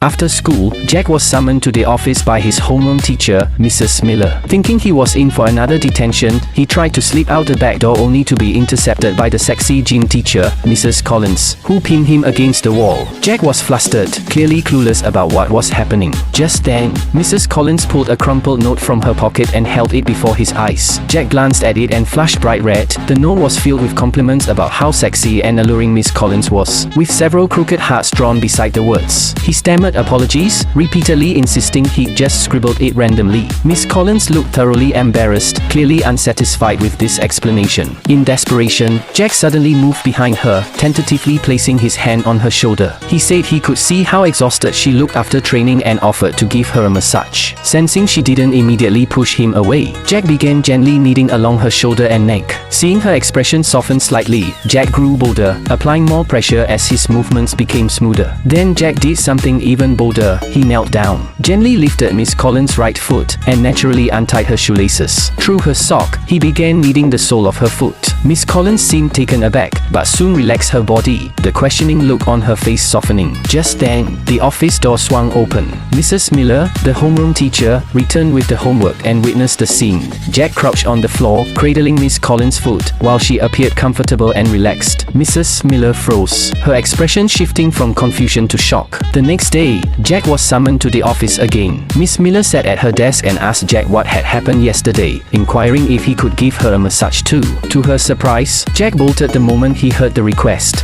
After school, Jack was summoned to the office by his homeroom teacher, Mrs. Miller. Thinking he was in for another detention, he tried to slip out the back door only to be intercepted by the sexy gym teacher, Mrs. Collins, who pinned him against the wall. Jack was flustered, clearly clueless about what was happening. Just then, Mrs. Collins pulled a crumpled note from her pocket and held it before his eyes. Jack glanced at it and flushed bright red. The note was filled with compliments about how sexy and alluring Miss Collins was, with several crooked hearts drawn beside the words. He stammered apologies, repeatedly insisting he'd just scribbled it randomly. Miss Collins looked thoroughly embarrassed, clearly unsatisfied with this explanation. In desperation, Jack suddenly moved behind her, tentatively placing his hand on her shoulder. He said he could see how exhausted she looked after training and offered to give her a massage. Sensing she didn't immediately push him away, Jack began gently kneading along her shoulder and neck. Seeing her expression soften slightly, Jack grew bolder, applying more pressure as his movements became smoother. Then Jack did something even bolder. He knelt down, gently lifted Miss Collins' right foot, and naturally untied her shoelaces. Through her sock, he began kneading the sole of her foot. Miss Collins seemed taken aback, but soon relaxed her body, the questioning look on her face softening. Just then, the office door swung open. Mrs. Miller, the homeroom teacher, returned with the homework and witnessed the scene. Jack crouched on the floor, cradling Miss Collins' foot, while she appeared comfortable and relaxed. Mrs. Miller froze, her expression shifting from confusion to shock. The next day, Jack was summoned to the office again. Miss Miller sat at her desk and asked Jack what had happened yesterday, inquiring if he could give her a massage too. To her surprise, Jack bolted the moment he heard the request.